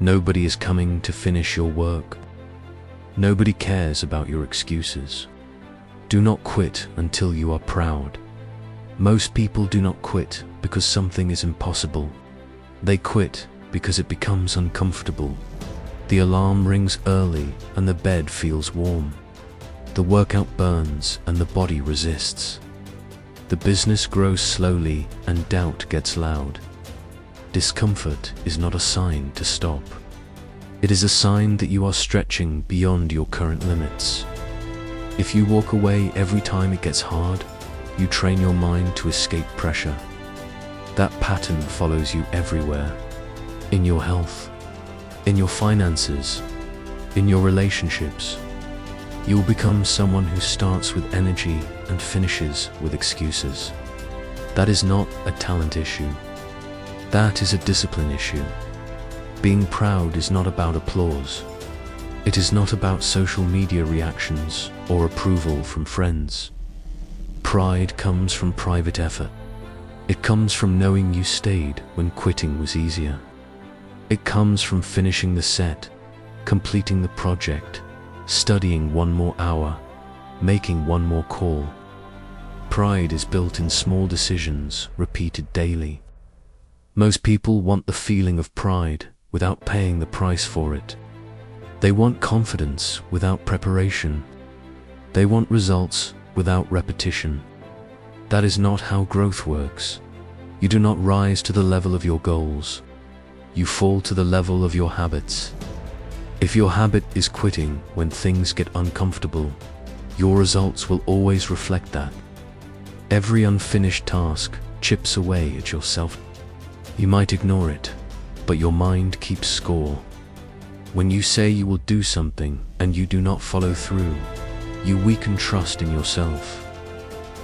Nobody is coming to finish your work. Nobody cares about your excuses. Do not quit until you are proud. Most people do not quit because something is impossible. They quit because it becomes uncomfortable. The alarm rings early and the bed feels warm. The workout burns and the body resists. The business grows slowly and doubt gets loud. Discomfort is not a sign to stop. It is a sign that you are stretching beyond your current limits. If you walk away every time it gets hard, you train your mind to escape pressure. That pattern follows you everywhere. In your health, in your finances, in your relationships. You will become someone who starts with energy and finishes with excuses. That is not a talent issue. That is a discipline issue. Being proud is not about applause. It is not about social media reactions or approval from friends. Pride comes from private effort. It comes from knowing you stayed when quitting was easier. It comes from finishing the set, completing the project, studying one more hour, making one more call. Pride is built in small decisions repeated daily. Most people want the feeling of pride without paying the price for it. They want confidence without preparation. They want results without repetition. That is not how growth works. You do not rise to the level of your goals. You fall to the level of your habits. If your habit is quitting when things get uncomfortable, your results will always reflect that. Every unfinished task chips away at yourself. You might ignore it, but your mind keeps score. When you say you will do something and you do not follow through, you weaken trust in yourself.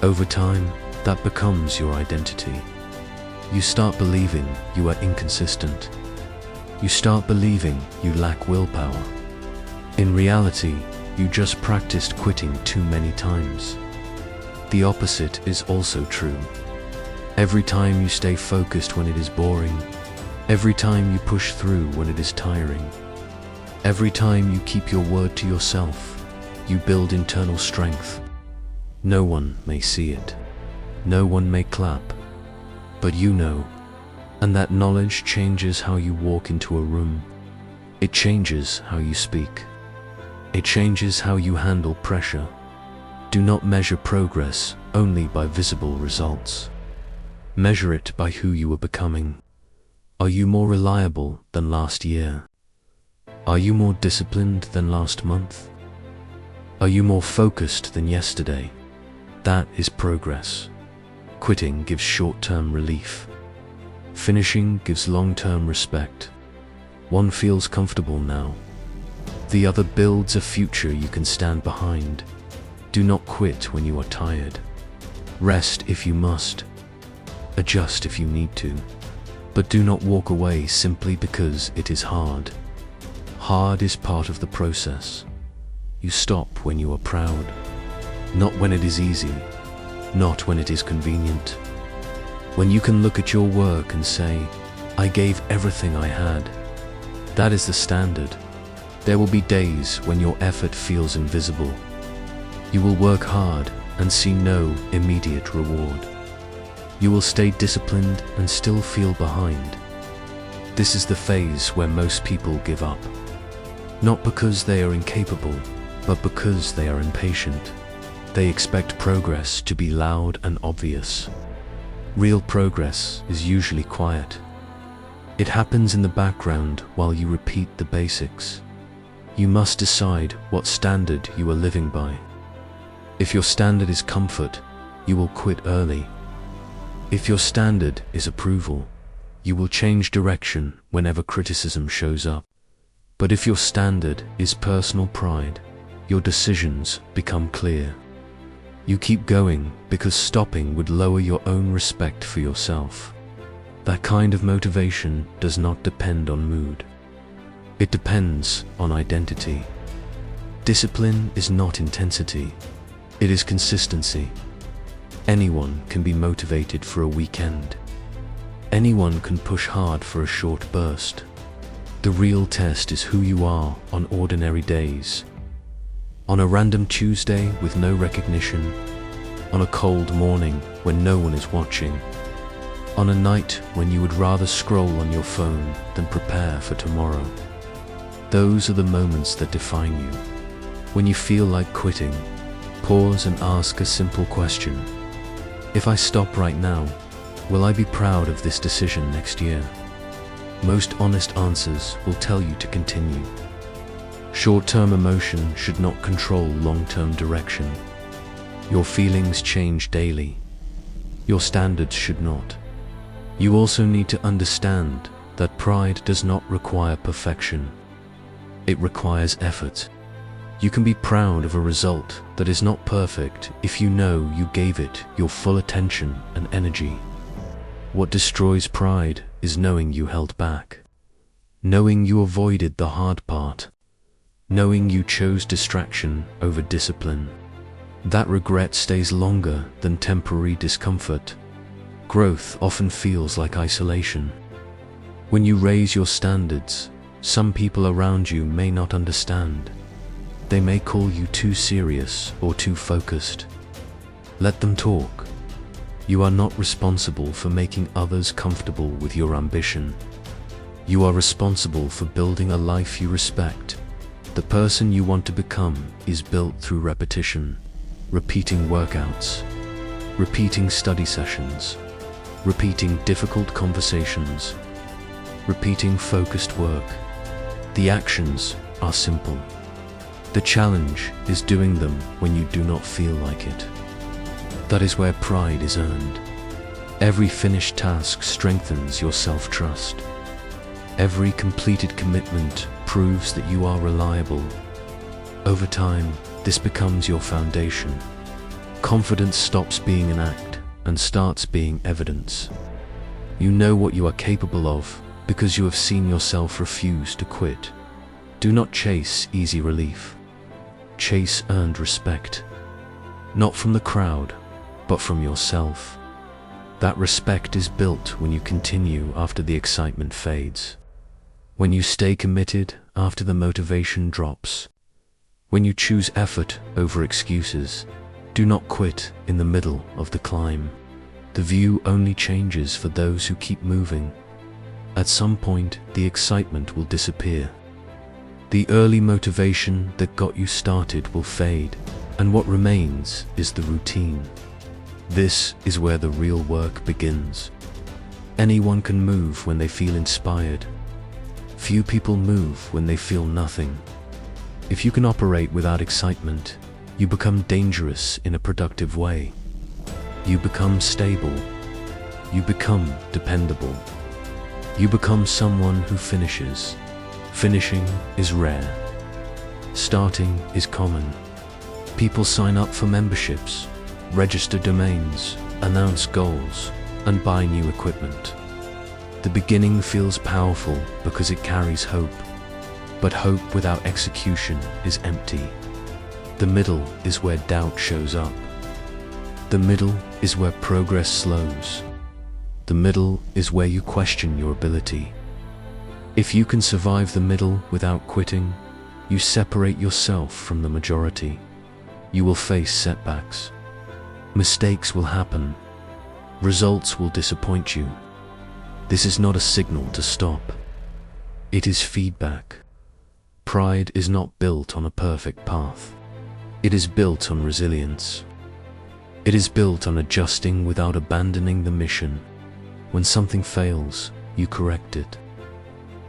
Over time, that becomes your identity. You start believing you are inconsistent. You start believing you lack willpower. In reality, you just practiced quitting too many times. The opposite is also true. Every time you stay focused when it is boring, every time you push through when it is tiring, every time you keep your word to yourself, you build internal strength. No one may see it. No one may clap. But you know, and that knowledge changes how you walk into a room. It changes how you speak. It changes how you handle pressure. Do not measure progress only by visible results. Measure it by who you are becoming. Are you more reliable than last year? Are you more disciplined than last month? Are you more focused than yesterday? That is progress. Quitting gives short-term relief. Finishing gives long-term respect. One feels comfortable now. The other builds a future you can stand behind. Do not quit when you are tired. Rest if you must. Adjust if you need to. But do not walk away simply because it is hard. Hard is part of the process. You stop when you are proud. Not when it is easy. Not when it is convenient. When you can look at your work and say, I gave everything I had. That is the standard. There will be days when your effort feels invisible. You will work hard and see no immediate reward. You will stay disciplined and still feel behind. This is the phase where most people give up. Not because they are incapable, but because they are impatient. They expect progress to be loud and obvious. Real progress is usually quiet. It happens in the background while you repeat the basics. You must decide what standard you are living by. If your standard is comfort, you will quit early. If your standard is approval, you will change direction whenever criticism shows up. But if your standard is personal pride, your decisions become clear. You keep going because stopping would lower your own respect for yourself. That kind of motivation does not depend on mood. It depends on identity. Discipline is not intensity. It is consistency. Anyone can be motivated for a weekend. Anyone can push hard for a short burst. The real test is who you are on ordinary days. On a random Tuesday with no recognition, on a cold morning when no one is watching, on a night when you would rather scroll on your phone than prepare for tomorrow. Those are the moments that define you. When you feel like quitting, pause and ask a simple question. If I stop right now, will I be proud of this decision next year? Most honest answers will tell you to continue. Short-term emotion should not control long-term direction. Your feelings change daily. Your standards should not. You also need to understand that pride does not require perfection. It requires effort. You can be proud of a result that is not perfect if you know you gave it your full attention and energy. What destroys pride is knowing you held back, knowing you avoided the hard part, knowing you chose distraction over discipline. That regret stays longer than temporary discomfort. Growth often feels like isolation. When you raise your standards, some people around you may not understand. They may call you too serious or too focused. Let them talk. You are not responsible for making others comfortable with your ambition. You are responsible for building a life you respect. The person you want to become is built through repetition, repeating workouts, repeating study sessions, repeating difficult conversations, repeating focused work. The actions are simple. The challenge is doing them when you do not feel like it. That is where pride is earned. Every finished task strengthens your self-trust. Every completed commitment proves that you are reliable. Over time, this becomes your foundation. Confidence stops being an act and starts being evidence. You know what you are capable of because you have seen yourself refuse to quit. Do not chase easy relief. Chase earned respect. Not from the crowd, but from yourself. That respect is built when you continue after the excitement fades. When you stay committed after the motivation drops. When you choose effort over excuses. Do not quit in the middle of the climb. The view only changes for those who keep moving. At some point, the excitement will disappear. The early motivation that got you started will fade, and what remains is the routine. This is where the real work begins. Anyone can move when they feel inspired. Few people move when they feel nothing. If you can operate without excitement, you become dangerous in a productive way. You become stable. You become dependable. You become someone who finishes. Finishing is rare. Starting is common. People sign up for memberships, register domains, announce goals, and buy new equipment. The beginning feels powerful because it carries hope, but hope without execution is empty. The middle is where doubt shows up. The middle is where progress slows. The middle is where you question your ability. If you can survive the middle without quitting, you separate yourself from the majority. You will face setbacks. Mistakes will happen. Results will disappoint you. This is not a signal to stop. It is feedback. Pride is not built on a perfect path. It is built on resilience. It is built on adjusting without abandoning the mission. When something fails, you correct it.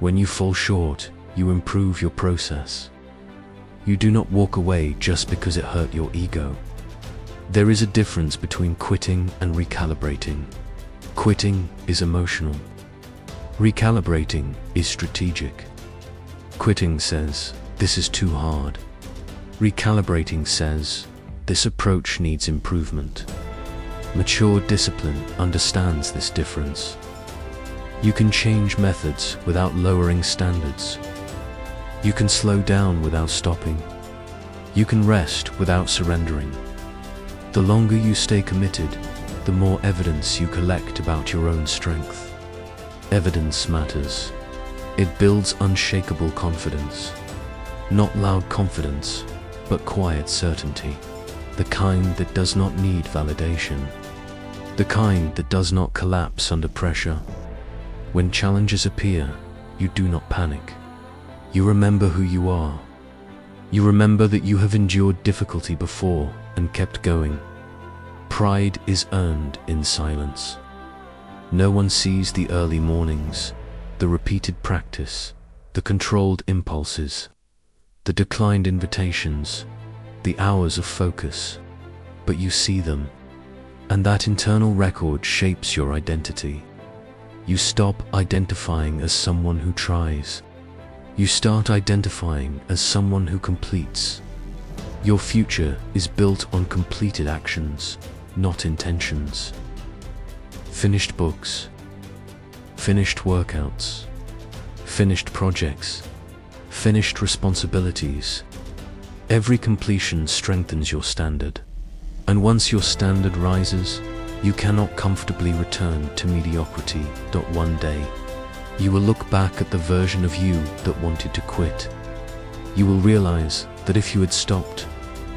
When you fall short, you improve your process. You do not walk away just because it hurt your ego. There is a difference between quitting and recalibrating. Quitting is emotional. Recalibrating is strategic. Quitting says, "This is too hard." Recalibrating says, "This approach needs improvement." Mature discipline understands this difference. You can change methods without lowering standards. You can slow down without stopping. You can rest without surrendering. The longer you stay committed, the more evidence you collect about your own strength. Evidence matters. It builds unshakable confidence. Not loud confidence, but quiet certainty. The kind that does not need validation. The kind that does not collapse under pressure. When challenges appear, you do not panic. You remember who you are. You remember that you have endured difficulty before and kept going. Pride is earned in silence. No one sees the early mornings, the repeated practice, the controlled impulses, the declined invitations, the hours of focus, but you see them, and that internal record shapes your identity. You stop identifying as someone who tries. You start identifying as someone who completes. Your future is built on completed actions, not intentions. Finished books, finished workouts, finished projects, finished responsibilities. Every completion strengthens your standard. And once your standard rises, you cannot comfortably return to mediocrity. One day, you will look back at the version of you that wanted to quit. You will realize that if you had stopped,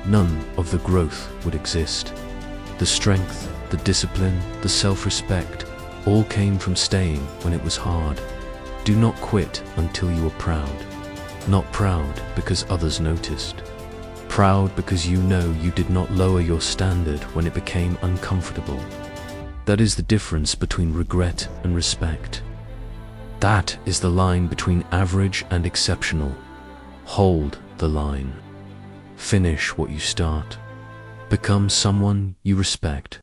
none of the growth would exist. The strength, the discipline, the self-respect, all came from staying when it was hard. Do not quit until you are proud. Not proud because others noticed. Proud because you know you did not lower your standard when it became uncomfortable. That is the difference between regret and respect. That is the line between average and exceptional. Hold the line. Finish what you start. Become someone you respect.